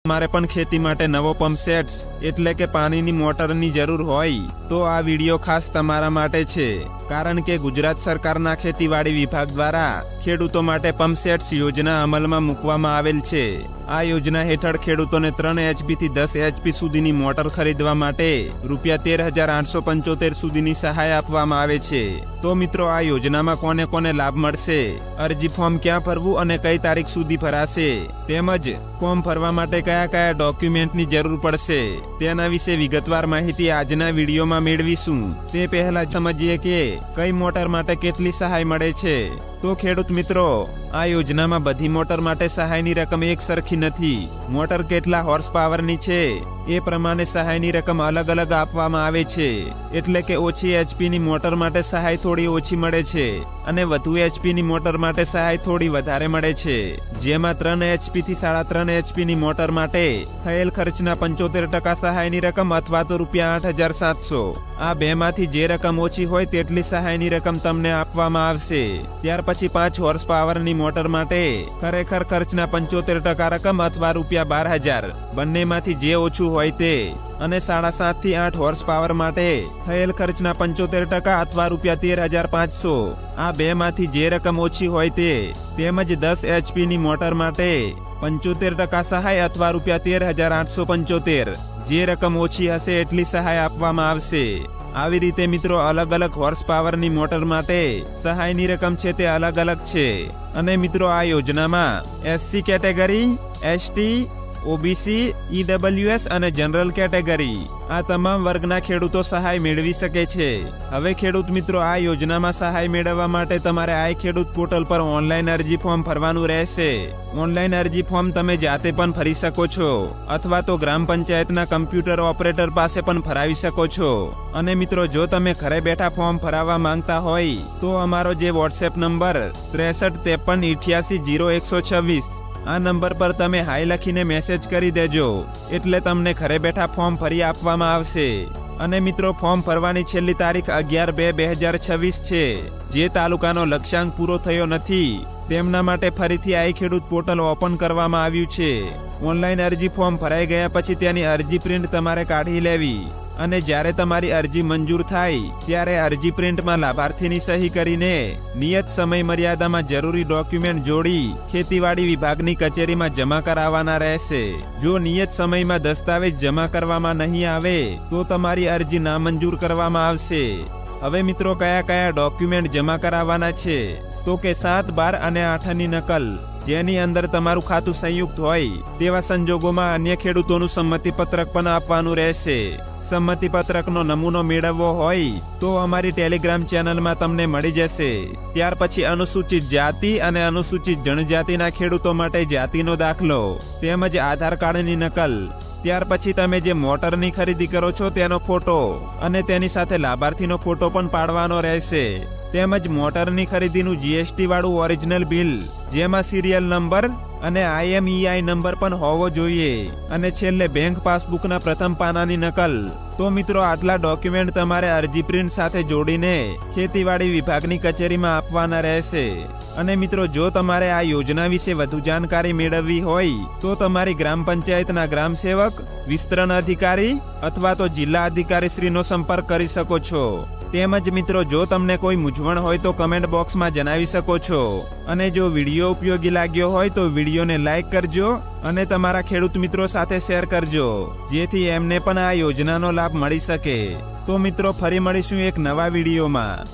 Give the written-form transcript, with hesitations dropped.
તમારે પણ ખેતી માટે નવો પંપ સેટ્સ એટલે કે પાણીની મોટરની જરૂર હોય તો આ વિડીયો ખાસ તમારા માટે છે, કારણ કે ગુજરાત સરકારના ખેતીવાડી વિભાગ દ્વારા ખેડૂતો માટે પંપ સેટ્સ યોજના અમલમાં મૂકવામાં આવેલ છે। આ યોજના હેઠળ ખેડૂતોને 3 HP થી 10 HP સુધીની મોટર ખરીદવા માટે ₹13,875 સુધીની સહાય આપવામાં આવે છે। તો મિત્રો, આ યોજનામાં કોને કોને લાભ મળશે, અરજી ફોર્મ ક્યાં ભરવું અને કઈ તારીખ સુધી ભરાશે, તેમજ ફોર્મ ભરવા માટે કયા કયા ડોક્યુમેન્ટની જરૂર પડશે, તેના વિશે વિગતવાર માહિતી આજના વિડીયોમાં મેળવીશું। તે પહેલા સમજીએ કે કઈ મોટર માટે કેટલી સહાય મળે છે। તો ખેડૂત મિત્રો, આ યોજનામાં બધી મોટર માટે સહાયની રકમ એક સરખી નથી। મોટર કેટલા હોર્સ પાવરની છે એ પ્રમાણે સહાયની રકમ અલગ અલગ આપવામાં આવે છે। એટલે કે ઓછી એચપીની મોટર માટે સહાય થોડી ઓછી મળે છે અને વધુ એચપીની મોટર માટે સહાય થોડી વધારે મળે છે। જેમાં 3 HP થી 3.5 HPની મોટર માટે થયેલ ખર્ચના 75% સહાયની રકમ અથવા તો ₹8,700। આ બેમાંથી જે રકમ ઓછી હોય તેટલી સહાયની રકમ તમને આપવામાં આવશે। ત્યાર પછી 5 હોર્સ પાવરની મોટર માટે ખરેખર ખર્ચના 75% રકમ અથવા ₹12,000 બંનેમાંથી જે ઓછું હોય તે, અને 7.5 થી 8 હોર્સ પાવર માટે થયેલ ખર્ચના 75% અથવા ₹13,500 આ બેમાંથી જે રકમ ઓછી હોય તે, તેમજ 10 HPની મોટર માટે 75% સહાય અથવા ₹13,875 જે રકમ ઓછી હશે એટલી સહાય આપવામાં આવશે। આવી રીતે મિત્રો, અલગ અલગ હોર્સ પાવરની મોટર માટે સહાયની રકમ છે તે અલગ અલગ છે। અને મિત્રો, આ યોજનામાં SC category, ST, OBC, EWS અને જનરલ કેટેગરી આ તમામ વર્ગના ખેડૂતો સહાય મેળવી શકે છે। હવે ખેડૂત મિત્રો, આ યોજનામાં સહાય મેળવવા માટે તમારે આઈ ખેડૂત પોર્ટલ પર ઓનલાઈન અરજી ફોર્મ ભરવાનું રહેશે। ઓનલાઈન અરજી ફોર્મ તમે જાતે પણ ભરી શકો છો અથવા તો ગ્રામ પંચાયતના કમ્પ્યુટર ઓપરેટર પાસે પણ ભરાવી શકો છો। અને મિત્રો, જો તમે ઘરે બેઠા ફોર્મ ભરાવવા માંગતા હોય તો અમારો જે વોટ્સએપ નંબર 6353880126 આ નંબર પર તમે હાય લખીને મેસેજ કરી દેજો, એટલે તમને ઘરે બેઠા ફોર્મ ભરી આપવામાં આવશે। અને મિત્રો, ફોર્મ ભરવાની છેલ્લી તારીખ 11/2/2026 છે। જે તાલુકાનો લક્ષ્યાંક પૂરો થયો નથી તેમના માટે ફરીથી આઈ ખેડૂત પોર્ટલ ઓપન કરવામાં આવ્યું છે। ઓનલાઈન અરજી ફોર્મ ભરાઈ ગયા પછી તેની અરજી પ્રિન્ટ તમારે કાઢી લેવી અને જ્યારે તમારી અરજી મંજૂર થાય ત્યારે અરજી પ્રિન્ટમાં લાભાર્થીની સહી કરીને નિયત સમય મર્યાદામાં જરૂરી ડોક્યુમેન્ટ જોડી ખેતીવાડી વિભાગની કચેરીમાં જમા કરાવવાના રહેશે। જો નિયત સમયમાં દસ્તાવેજ જમા કરવામાં નહીં આવે તો તમારી અરજી નામંજૂર કરવામાં આવશે। હવે મિત્રો, કયા કયા ડોક્યુમેન્ટ જમા કરાવવાના છે તો કે 7, 12 અને 8ની નકલ, જેની અંદર તમારું ખાતું સંયુક્ત હોય તેવા સંજોગોમાં અન્ય ખેડૂતોનું સંમતિપત્રક પણ આપવાનું રહેશે। સંમતિપત્રકનો નમૂનો મેળવવો હોય તો અમારી ટેલિગ્રામ ચેનલમાં તમને મળી જશે। ત્યાર પછી અનુસૂચિત જાતિ અને અનુસૂચિત જનજાતિના ખેડૂતો માટે જાતિનો દાખલો તેમજ આધાર કાર્ડની નકલ। ત્યાર પછી તમે જે મોટરની ખરીદી કરો છો તેનો ફોટો અને તેની સાથે લાભાર્થીનો ફોટો પણ પાડવાનો રહેશે, તેમજ મોટરની ખરીદીનું GST વાળું ઓરિજિનલ બિલ, જેમાં સિરિયલ નંબર અને IMEI નંબર પણ હોવો જોઈએ, અને છેલ્લે બેંક પાસબુકના પ્રથમ પાનાની નકલ। તો મિત્રો, આટલા ડોક્યુમેન્ટ તમારે અરજી પ્રિન્ટ સાથે જોડીને ખેતીવાડી વિભાગની કચેરીમાં આપવાના રહેશે। અને મિત્રો, જો તમારે આ યોજના વિશે વધુ જાણકારી મેળવવી હોય તો તમારી ગ્રામ પંચાયતના ગ્રામ સેવક, વિસ્તરણ અધિકારી અથવા તો જિલ્લા અધિકારી શ્રીનો સંપર્ક કરી શકો છો। તેમજ મિત્રો, જો તમને કોઈ મૂંઝવણ હોય તો કમેન્ટ બોક્સમાં જણાવી શકો છો। અને જો વિડીયો ઉપયોગી લાગ્યો હોય તો વિડીયોને લાઈક કરજો અને તમારા ખેડૂત મિત્રો સાથે શેર કરજો, જેથી એમને પણ આ યોજનાનો લાભ મળી શકે। તો મિત્રો, ફરી મળીશું એક નવા વિડીયોમાં।